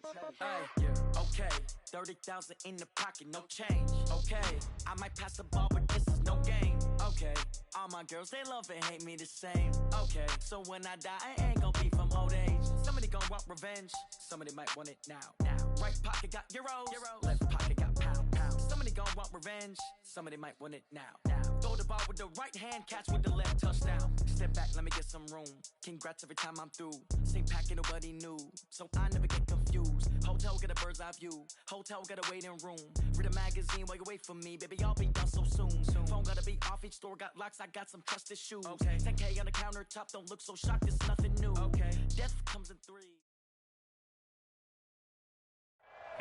Hey, okay, 30,000 in the pocket, no change. Okay, I might pass the ball, but this is no game. Okay, all my girls, they love and hate me the same. Okay, so when I die, I ain't gonna be from old age. Somebody gonna want revenge, somebody might want it now. Right pocket got euros, left pocket got pound. Somebody gonna want revenge, somebody might want it now. Throw the ball with the right hand, catch with the left, touchdown. Step back, let me get some room. Congrats every time I'm through. Same packet, nobody knew, so I never get confused. Hotel get a bird's eye view, hotel get a waiting room. Read a magazine while you wait for me, baby, I'll be done so soon. Phone gotta be off, each store got locks, I got some trusted shoes. Okay, 10K on the countertop, don't look so shocked, it's nothing new. Okay, death comes in three.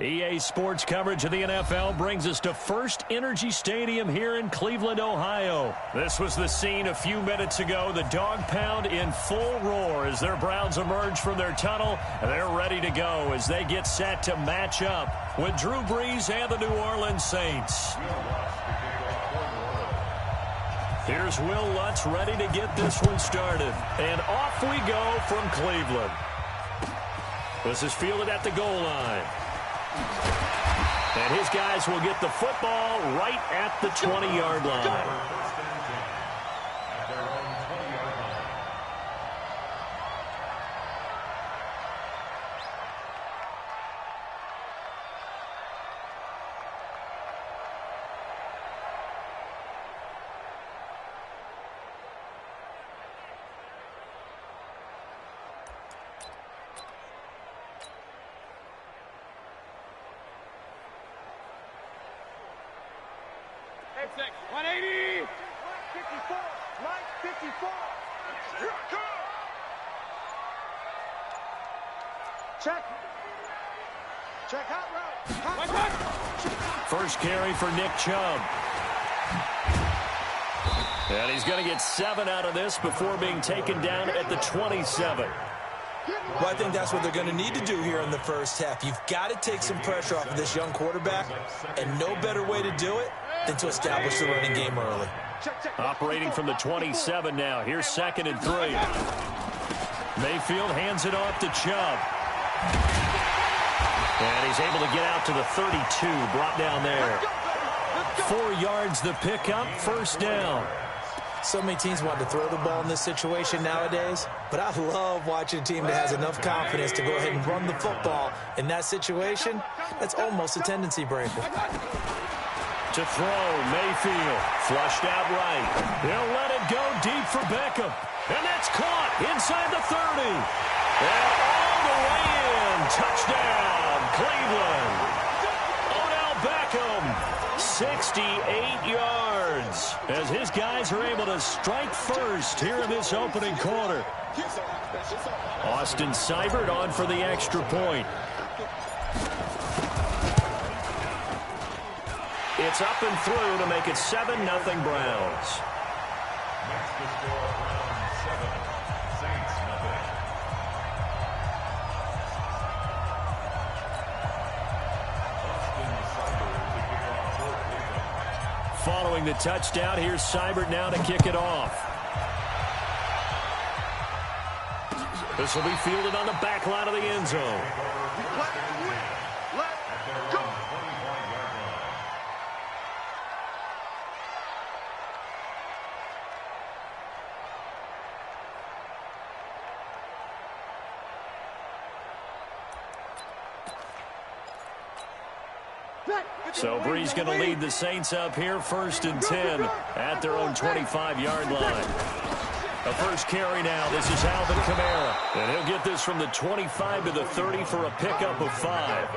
EA Sports coverage of the NFL brings us to First Energy Stadium here in Cleveland, Ohio. This was the scene a few minutes ago. The dog pound in full roar as their Browns emerge from their tunnel. And they're ready to go as they get set to match up with Drew Brees and the New Orleans Saints. Here's Will Lutz ready to get this one started. And off we go from Cleveland. This is fielded at the goal line. And his guys will get the football right at the 20-yard line. Six, 180. 54. Mike 54. Here I come. Check. Check hot route. First carry for Nick Chubb. And he's going to get 7 out of this before being taken down at the 27. Well, I think that's what they're going to need to do here in the first half. You've got to take some pressure off of this young quarterback, and no better way to do it than to establish the running game early. Operating from the 27 now. Here's 2nd and 3. Mayfield hands it off to Chubb. And he's able to get out to the 32, brought down there. 4 yards the pickup, first down. So many teams want to throw the ball in this situation nowadays, but I love watching a team that has enough confidence to go ahead and run the football. In that situation, that's almost a tendency breaker. To throw, Mayfield, flushed out right. He'll let it go deep for Beckham. And that's caught inside the 30. And all the way in. Touchdown, Cleveland. Odell Beckham, 68 yards. As his guys are able to strike first here in this opening quarter. Austin Seibert on for the extra point. It's up and through to make it 7-0 Browns. Following the touchdown, here's Seibert now to kick it off. This will be fielded on the back line of the end zone. So Brees going to lead the Saints up here, 1st and 10 at their own 25-yard line. A first carry now. This is Alvin Kamara. And he'll get this from the 25 to the 30 for a pickup of 5.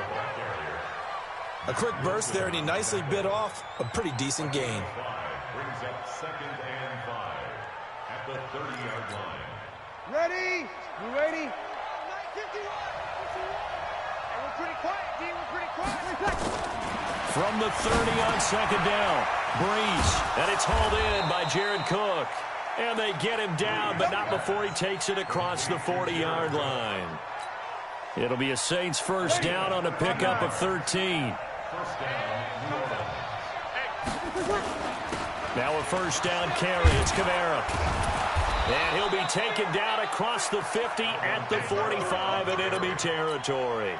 A quick burst there, and he nicely bit off a pretty decent gain. Brings up 2nd and 5 at the 30-yard line. Ready? You ready? 51. And we're pretty quiet, D. We're pretty quiet. From the 30 on 2nd down. Brees. And it's hauled in by Jared Cook. And they get him down, but not before he takes it across the 40-yard line. It'll be a Saints first down on a pickup of 13. Now a first down carry. It's Kamara. And he'll be taken down across the 50 at the 45 in enemy territory.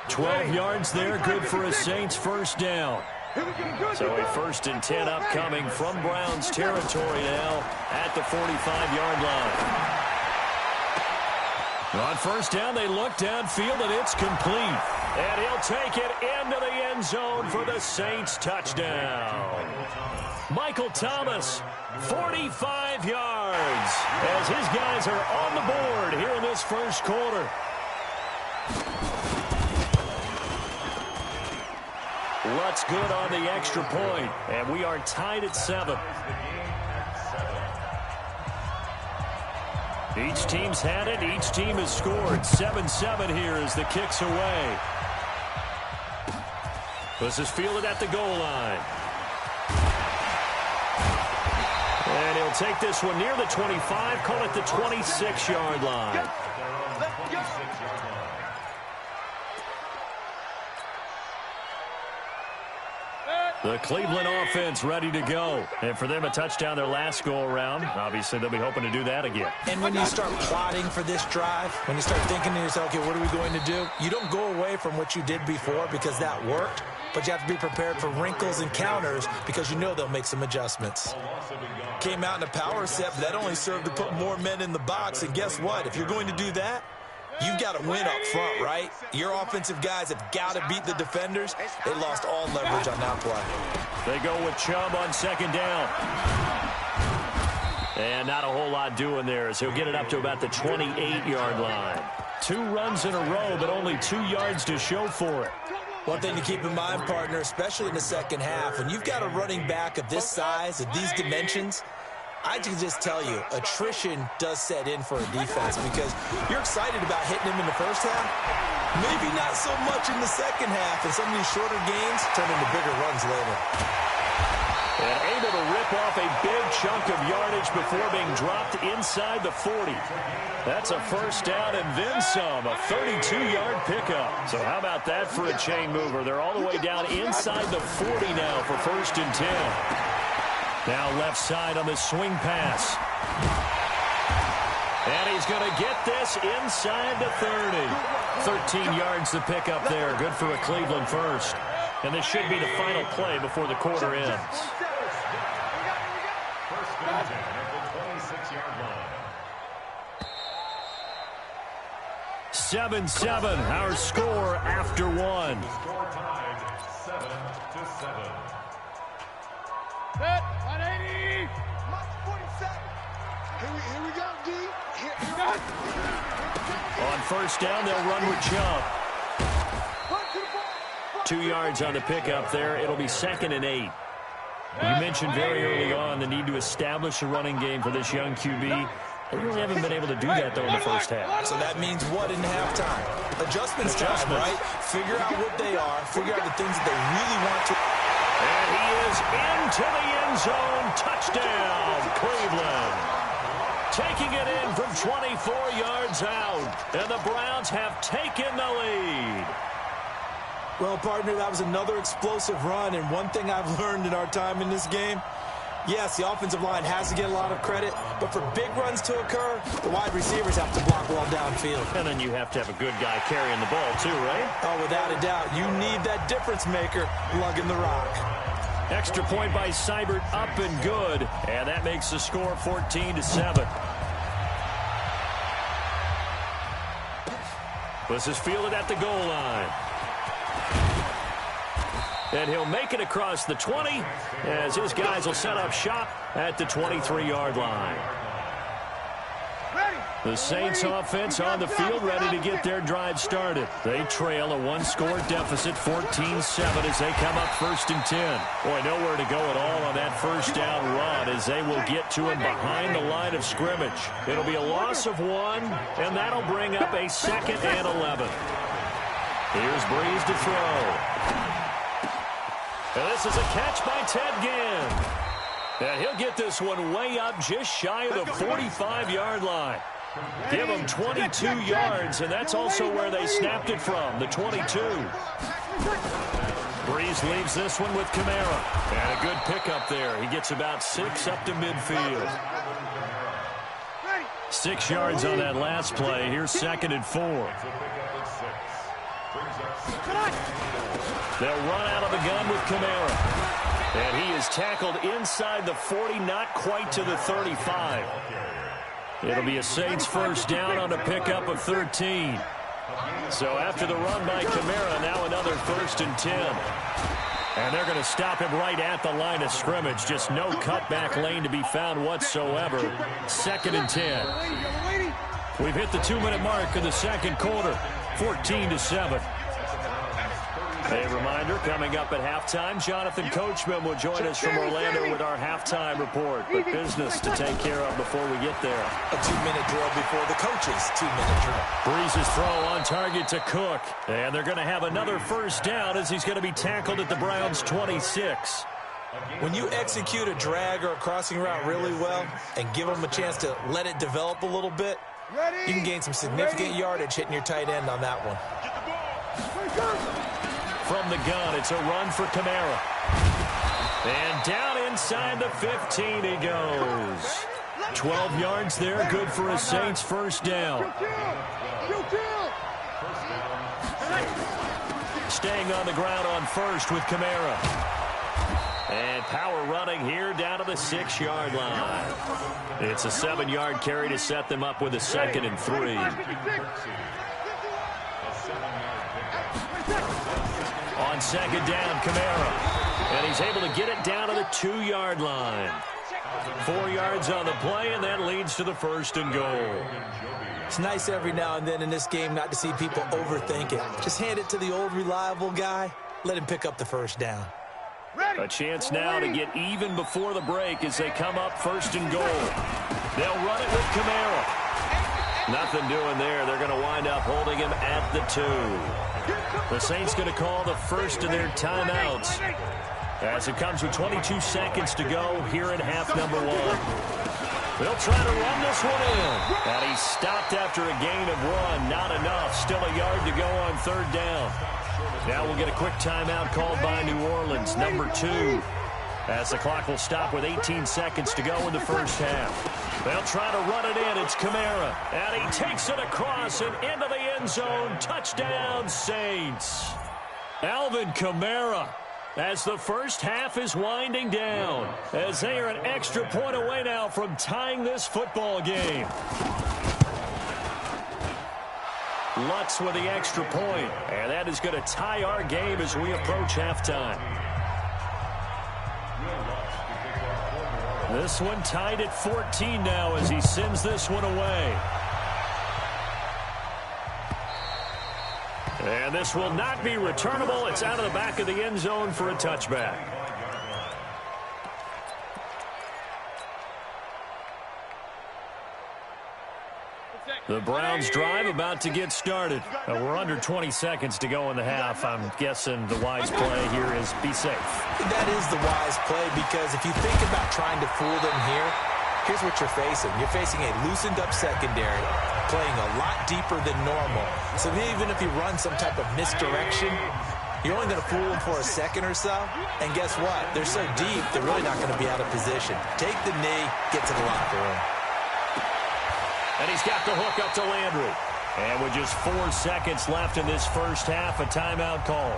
12 yards there, good for a Saints first down. So a 1st and 10 upcoming from Browns territory now at the 45-yard line. On first down, they look downfield, and it's complete. And he'll take it into the end zone for the Saints touchdown. Michael Thomas, 45 yards, as his guys are on the board here in this first quarter. Lutz good on the extra point, and we are tied at 7. Each team's had it. Each team has scored. 7-7 here as the kick's away. This is fielded at the goal line. And he'll take this one near the 25, call it the 26-yard line. The Cleveland offense ready to go. And for them, a touchdown their last go-around. Obviously, they'll be hoping to do that again. And when you start plotting for this drive, when you start thinking to yourself, okay, what are we going to do? You don't go away from what you did before because that worked, but you have to be prepared for wrinkles and counters because you know they'll make some adjustments. Came out in a power set, but that only served to put more men in the box. And guess what? If you're going to do that, you've got to win up front, right? Your offensive guys have got to beat the defenders. They lost all leverage on that play. They go with Chubb on second down. And not a whole lot doing there as he'll get it up to about the 28-yard line. 2 runs in a row, but only 2 yards to show for it. One thing to keep in mind, partner, especially in the second half, when you've got a running back of this size, of these dimensions, I can just tell you, attrition does set in for a defense because you're excited about hitting him in the first half. Maybe not so much in the second half, and some of these shorter gains turn into bigger runs later. And able to rip off a big chunk of yardage before being dropped inside the 40. That's a first down and then some, a 32-yard pickup. So how about that for a chain mover? They're all the way down inside the 40 now for 1st and 10. Now left side on the swing pass. And he's going to get this inside the 30. 13 yards to pick up there. Good for a Cleveland first. And this should be the final play before the quarter ends. 7-7, our score after 1. Score tied 7-7. Set, 180. March 47. Here we go, D. Here we go. On first down, they'll run with Chubb. 2 yards on the pickup there. It'll be 2nd and 8. You mentioned very early on the need to establish a running game for this young QB. They really haven't been able to do that, though, in the first half. So that means what in halftime? Adjustments time, right? Figure out what they are. Figure out the things that they really want to. And he is into the end zone. Touchdown, Cleveland. Taking it in from 24 yards out. And the Browns have taken the lead. Well, partner, that was another explosive run. And one thing I've learned in our time in this game, yes, the offensive line has to get a lot of credit, but for big runs to occur, the wide receivers have to block well downfield. And then you have to have a good guy carrying the ball too, right? Oh, without a doubt. You need that difference maker lugging the rock. Extra point by Seibert, up and good. And that makes the score 14-7. This is fielded at the goal line. And he'll make it across the 20 as his guys will set up shop at the 23-yard line. The Saints offense on the field ready to get their drive started. They trail a 1-score deficit, 14-7 as they come up 1st and 10. Boy, nowhere to go at all on that first down run as they will get to him behind the line of scrimmage. It'll be a loss of 1, and that'll bring up a 2nd and 11. Here's Breeze to throw. And this is a catch by Ted Ginn. And he'll get this one way up just shy of the 45-yard line. Give him 22 yards, and that's also where they snapped it from, the 22. Breeze leaves this one with Kamara. And a good pickup there. He gets about 6 up to midfield. 6 yards on that last play. Here's 2nd and 4. They'll run out of the gun with Kamara. And he is tackled inside the 40, not quite to the 35. It'll be a Saints first down on a pickup of 13. So after the run by Kamara, now another 1st and 10. And they're going to stop him right at the line of scrimmage. Just no cutback lane to be found whatsoever. 2nd and 10. We've hit the 2-minute mark of the second quarter. 14-7. A reminder, coming up at halftime, Jonathan Coachman will join us from Orlando with our halftime report. But business to take care of before we get there. A 2-minute drill before the coach's 2-minute drill. Breeze's throw on target to Cook. And they're going to have another first down as he's going to be tackled at the Browns' 26. When you execute a drag or a crossing route really well and give them a chance to let it develop a little bit, you can gain some significant yardage hitting your tight end on that one. From the gun, it's a run for Kamara. And down inside the 15 he goes. 12 yards there, good for a Saints first down. Staying on the ground on first with Kamara. And power running here down to the 6-yard line. It's a 7-yard carry to set them up with a 2nd and 3. On second down, Kamara. And he's able to get it down to the 2-yard line. 4 yards on the play, and that leads to the 1st and goal. It's nice every now and then in this game not to see people overthink it. Just hand it to the old reliable guy. Let him pick up the first down. A chance now to get even before the break as they come up 1st and goal. They'll run it with Kamara. Nothing doing there. They're going to wind up holding him at the 2. The Saints going to call the first of their timeouts as it comes with 22 seconds to go here in half number 1. They'll try to run this one in. And he's stopped after a gain of 1. Not enough. Still a yard to go on 3rd down. Now we'll get a quick timeout called by New Orleans, number 2. As the clock will stop with 18 seconds to go in the first half. They'll try to run it in. It's Kamara. And he takes it across and into the end zone. Touchdown, Saints. Alvin Kamara, as the first half is winding down, as they are an extra point away now from tying this football game. Lutz with the extra point, and that is going to tie our game as we approach halftime. This one tied at 14 now as he sends this one away. And this will not be returnable. It's out of the back of the end zone for a touchback. The Browns drive about to get started. We're under 20 seconds to go in the half. I'm guessing the wise play here is be safe. That is the wise play, because if you think about trying to fool them here, here's what you're facing. You're facing a loosened up secondary, playing a lot deeper than normal. So even if you run some type of misdirection, you're only going to fool them for a second or so. And guess what? They're so deep, they're really not going to be out of position. Take the knee, get to the locker room. And he's got the hook up to Landry. And with just 4 seconds left in this first half, a timeout call.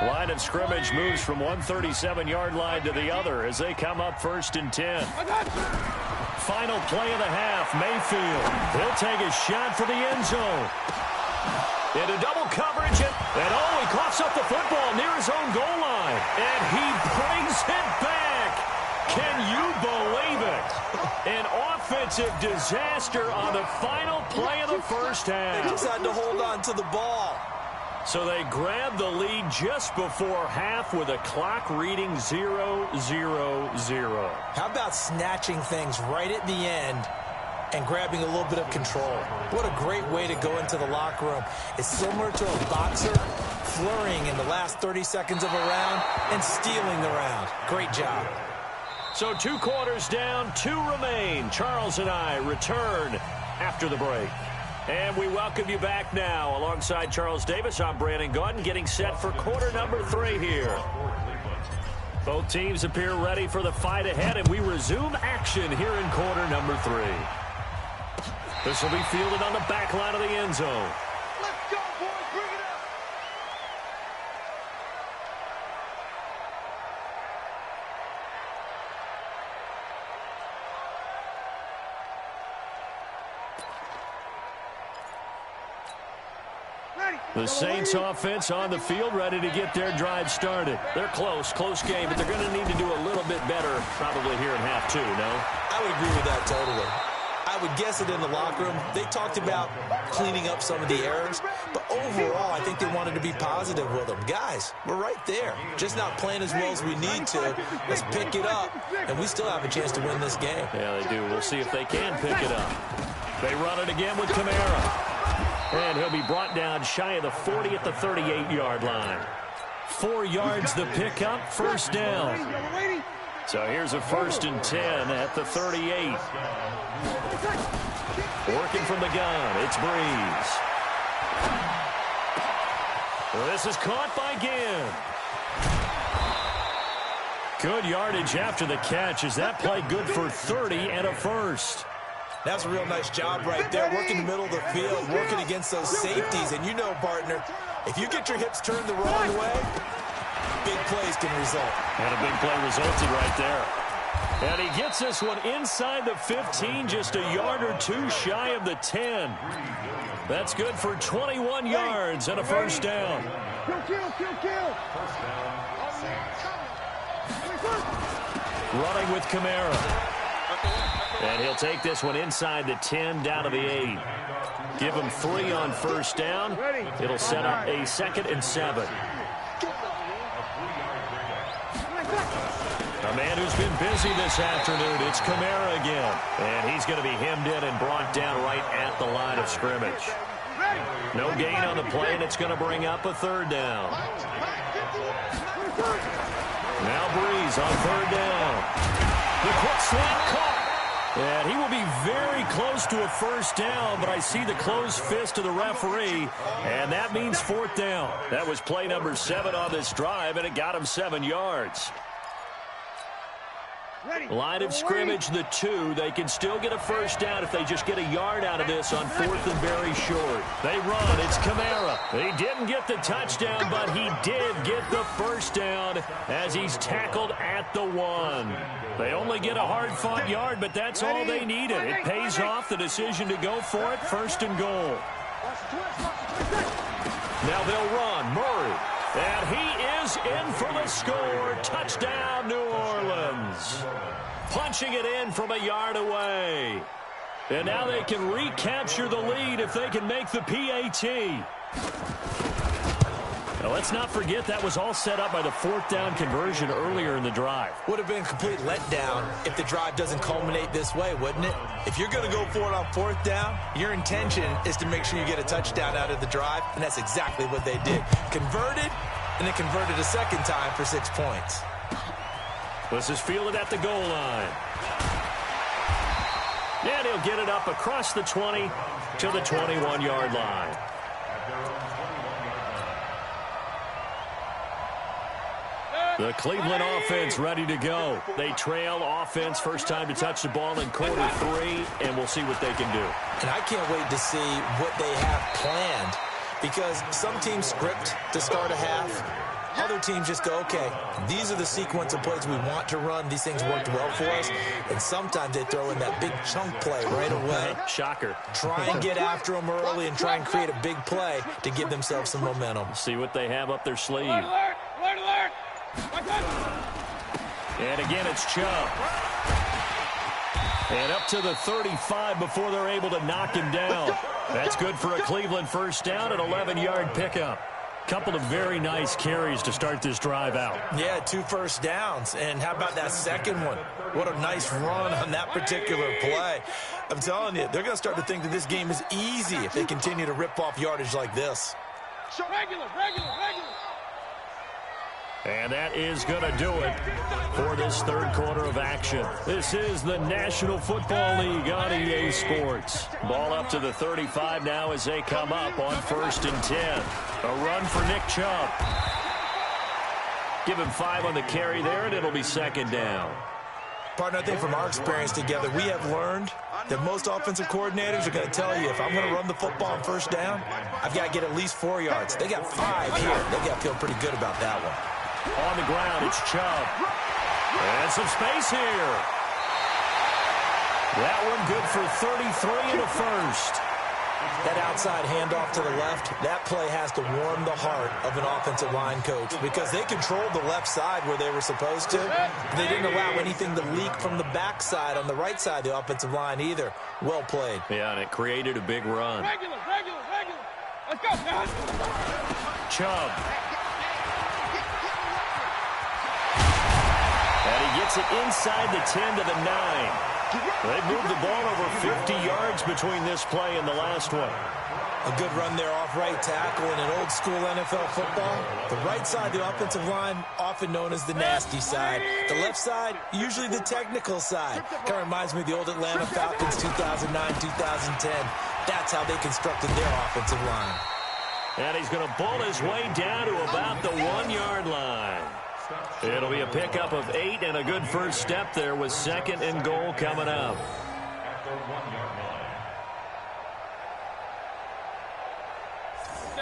Line of scrimmage moves from one 37-yard line to the other as they come up 1st and 10. Final play of the half, Mayfield. He'll take a shot for the end zone. Into double coverage, and he coughs up the football near his own goal line. And he brings it back. Can you believe it? An offensive disaster on the final play of the first half. They just had to hold on to the ball. So they grab the lead just before half with a clock reading 0-0-0. How about snatching things right at the end and grabbing a little bit of control? What a great way to go into the locker room. It's similar to a boxer flurrying in the last 30 seconds of a round and stealing the round. Great job. So 2 quarters down, 2 remain. Charles and I return after the break. And we welcome you back now. Alongside Charles Davis, I'm Brandon Gaudin, getting set for quarter number 3 here. Both teams appear ready for the fight ahead, and we resume action here in quarter number 3. This will be fielded on the back line of the end zone. Let's go! The Saints offense on the field, ready to get their drive started. They're close game, but they're going to need to do a little bit better probably here in half two, no? I would agree with that totally. I would guess it in the locker room. They talked about cleaning up some of the errors, but overall, I think they wanted to be positive with them. Guys, we're right there. Just not playing as well as we need to. Let's pick it up, and we still have a chance to win this game. Yeah, they do. We'll see if they can pick it up. They run it again with Kamara. And he'll be brought down shy of the 40 at the 38-yard line. 4 yards the pickup, first down. So here's a 1st and 10 at the 38. Working from the gun, it's Breeze. This is caught by Ginn. Good yardage after the catch. Is that play good for 30 and a first? That's a real nice job right there, working the middle of the field, working against those safeties. And you know, partner, if you get your hips turned the wrong way, big plays can result. And a big play resulted right there. And he gets this one inside the 15, just a yard or two shy of the 10. That's good for 21 yards and a first down. Kill. Running with Kamara. And he'll take this one inside the 10, down to the 8. Give him 3 on first down. It'll set up a 2nd and 7. A man who's been busy this afternoon, it's Kamara again. And he's going to be hemmed in and brought down right at the line of scrimmage. No gain on the play, and it's going to bring up a 3rd down. Now Breeze on 3rd down. The quick slant caught. And he will be very close to a first down, but I see the closed fist of the referee, and that means 4th down. That was play number 7 on this drive, and it got him 7 yards. Line of scrimmage, the 2. They can still get a first down if they just get a yard out of this on 4th and very short. They run. It's Kamara. He didn't get the touchdown, but he did get the first down as he's tackled at the 1. They only get a hard-fought yard, but that's all they needed. It pays off the decision to go for it, 1st and goal. Now they'll run. Murray. And he is in for the score. Touchdown, New Orleans. Punching it in from a yard away. And now they can recapture the lead if they can make the PAT. Now, let's not forget that was all set up by the 4th down conversion earlier in the drive. Would have been a complete letdown if the drive doesn't culminate this way, wouldn't it? If you're going to go for it on 4th down, your intention is to make sure you get a touchdown out of the drive, and that's exactly what they did. Converted, and then converted a 2nd time for 6 points. This is fielded at the goal line. And he'll get it up across the 20 to the 21-yard line. The Cleveland offense ready to go. They trail offense, first time to touch the ball in quarter 3, and we'll see what they can do. And I can't wait to see what they have planned, because some teams script to start a half. Other teams just go, okay, these are the sequence of plays we want to run. These things worked well for us. And sometimes they throw in that big chunk play right away. Shocker. Try and get after them early and try and create a big play to give themselves some momentum. See what they have up their sleeve. Alert! And again, it's Chubb. And up to the 35 before they're able to knock him down. That's good for a Cleveland first down, an 11-yard pickup. Couple of very nice carries to start this drive out. Yeah, 2 first downs. And how about that second one? What a nice run on that particular play. I'm telling you, they're going to start to think that this game is easy if they continue to rip off yardage like this. Regular. And that is going to do it for this 3rd quarter of action. This is the National Football League on EA Sports. Ball up to the 35 now as they come up on 1st and 10. A run for Nick Chubb. Give him 5 on the carry there, and it'll be 2nd down. Partner, I think from our experience together, we have learned that most offensive coordinators are going to tell you, if I'm going to run the football on 1st down, I've got to get at least 4 yards. They got 5 here. They got to feel pretty good about that one. On the ground, it's Chubb. And some space here. That one good for 33 and a first. That outside handoff to the left, that play has to warm the heart of an offensive line coach because they controlled the left side where they were supposed to. They didn't allow anything to leak from the backside on the right side of the offensive line either. Well played. Yeah, and it created a big run. Regular. Let's go, guys. Chubb. And he gets it inside the 10 to the 9. They've moved the ball over 50 yards between this play and the last one. A good run there off right tackle in an old-school NFL football. The right side of the offensive line, often known as the nasty side. The left side, usually the technical side. Kind of reminds me of the old Atlanta Falcons 2009-2010. That's how they constructed their offensive line. And he's going to bull his way down to about the 1-yard line. It'll be a pickup of 8 and a good first step there with 2nd and goal coming up. At the 1-yard line.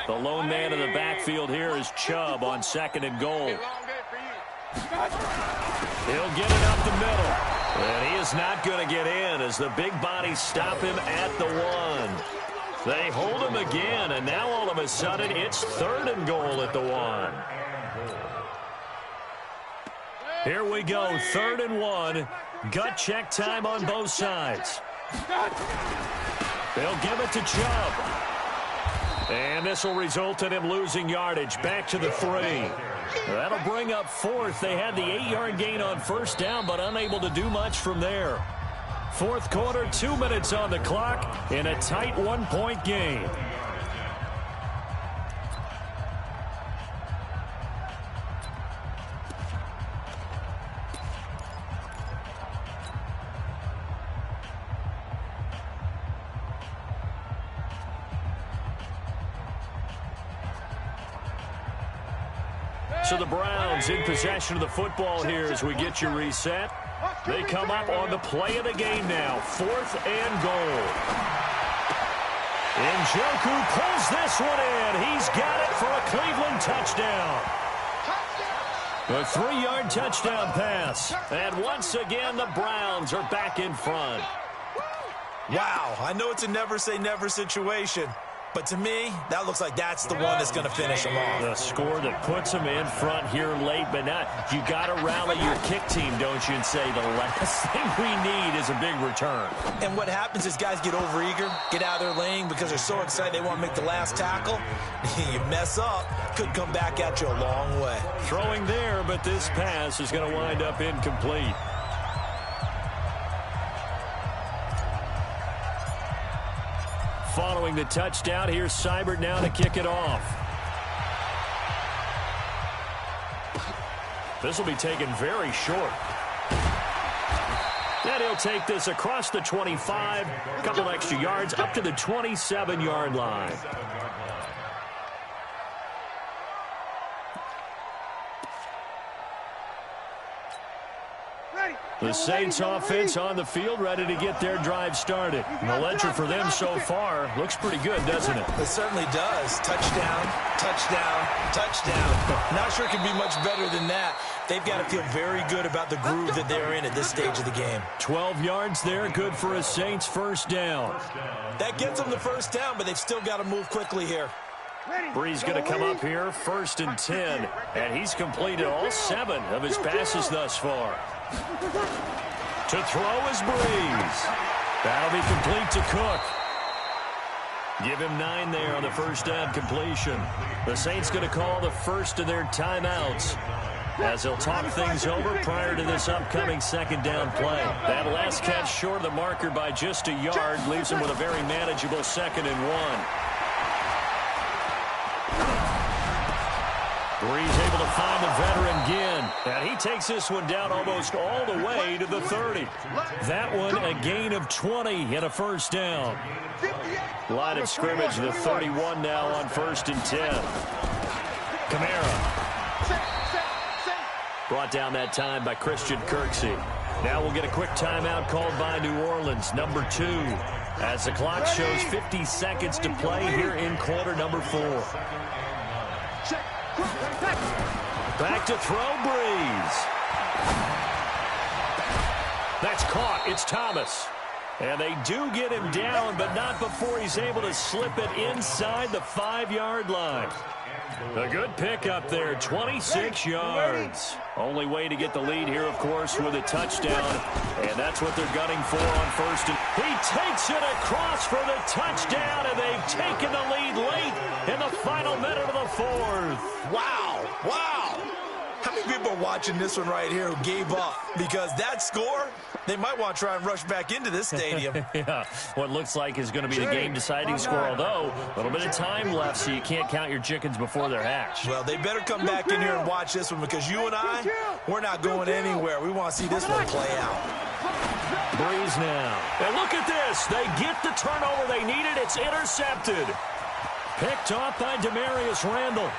The lone man in the backfield here is Chubb on 2nd and goal. He'll get it up the middle. And he is not going to get in as the big bodies stop him at the 1. They hold him again, and now all of a sudden it's 3rd and goal at the 1. Here we go, 3rd and 1. Gut check time on both sides. They'll give it to Chubb. And this will result in him losing yardage back to the 3. That'll bring up 4th. They had the 8-yard gain on first down, but unable to do much from there. 4th quarter, 2 minutes on the clock in a tight 1-point game. So the Browns in possession of the football here as we get you reset. They come up on the play of the game now. 4th and goal. Njoku pulls this one in. He's got it for a Cleveland touchdown. A 3-yard touchdown pass. And once again, the Browns are back in front. Wow, I know it's a never-say-never situation. But to me, that looks like that's the one that's going to finish them off. The score that puts them in front here late, but not. You got to rally your kick team, don't you, and say the last thing we need is a big return. And what happens is guys get overeager, get out of their lane because they're so excited they want to make the last tackle. You mess up, could come back at you a long way. Throwing there, but this pass is going to wind up incomplete. Following the touchdown, here's Seibert now to kick it off. This will be taken very short. And he'll take this across the 25, a couple extra yards, up to the 27-yard line. The Saints offense on the field, ready to get their drive started. And the ledger for them so far looks pretty good, doesn't it? It certainly does. Touchdown, touchdown, touchdown. Not sure it can be much better than that. They've got to feel very good about the groove that they're in at this stage of the game. 12 yards there, good for a Saints first down. That gets them the first down, but they've still got to move quickly here. Breeze going to come up here, 1st and 10. And he's completed all 7 of his passes thus far. To throw is Breeze. That'll be complete to Cook. Give him 9 there on the first down completion. The Saints going to call the first of their timeouts as they'll talk things over prior to this upcoming 2nd down play. That last catch short of the marker by just a yard leaves him with a very manageable 2nd and 1. Breeze able to find the veteran Ginn. And he takes this one down almost all the way to the 30. That one a gain of 20 and a first down. Line of scrimmage, the 31 now on 1st and 10. Kamara. Brought down that time by Christian Kirksey. Now we'll get a quick timeout called by New Orleans, number 2. As the clock shows 50 seconds to play here in quarter number 4. Back to throw, Breeze. That's caught. It's Thomas. And they do get him down, but not before he's able to slip it inside the 5-yard line. A good pickup there, 26 yards. Only way to get the lead here, of course, with a touchdown. And that's what they're gunning for on first. He takes it across for the touchdown, and they've taken the lead late in the final minute of the fourth. Wow, wow. How many people are watching this one right here who gave up? Because that score, they might want to try and rush back into this stadium. Yeah, what looks like is going to be the game-deciding score, although a little bit of time left, so you can't count your chickens before they're hatched. Well, they better come back in here and watch this one, because you and I, we're not going anywhere. We want to see this one play out. Breeze now. And look at this. They get the turnover they needed. It's intercepted. Picked off by Demarius Randall.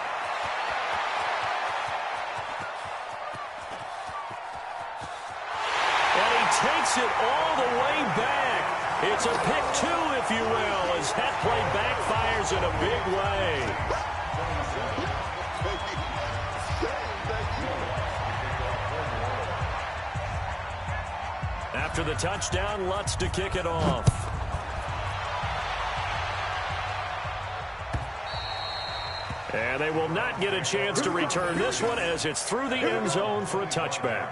Takes it all the way back. It's a pick two, if you will, as that play backfires in a big way. After the touchdown, Lutz to kick it off. And they will not get a chance to return this one as it's through the end zone for a touchback.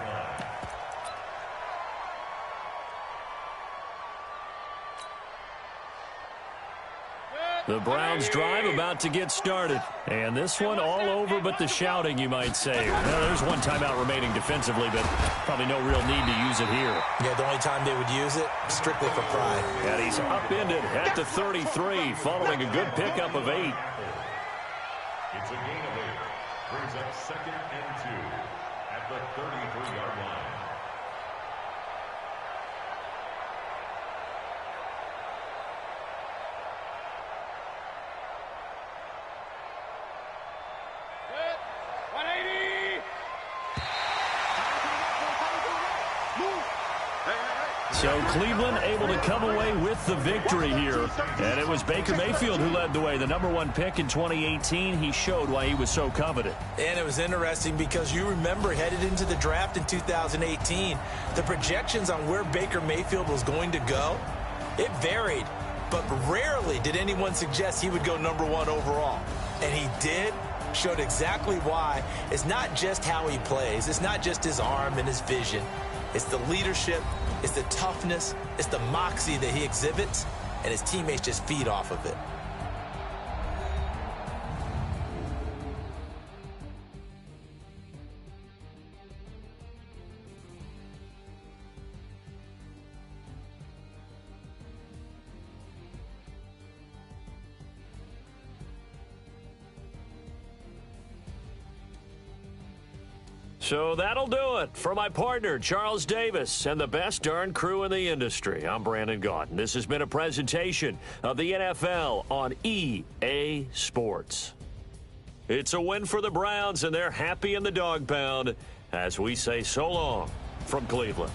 The Browns drive about to get started. And this one all over but the shouting, you might say. Well, there's one timeout remaining defensively, but probably no real need to use it here. Yeah, the only time they would use it, strictly for pride. And he's upended at the 33, following a good pickup of 8. It's a gain of 8. Brings up 2nd and 2 at the 33-yard line. So Cleveland able to come away with the victory here. And it was Baker Mayfield who led the way. The #1 pick in 2018. He showed why he was so coveted. And it was interesting because you remember headed into the draft in 2018, the projections on where Baker Mayfield was going to go, it varied. But rarely did anyone suggest he would go #1 overall. And he did. Showed exactly why. It's not just how he plays. It's not just his arm and his vision. It's the leadership. It's the toughness. It's the moxie that he exhibits. And his teammates just feed off of it. So that'll do it for my partner, Charles Davis, and the best darn crew in the industry. I'm Brandon Gaudin. This has been a presentation of the NFL on EA Sports. It's a win for the Browns, and they're happy in the dog pound as we say so long from Cleveland.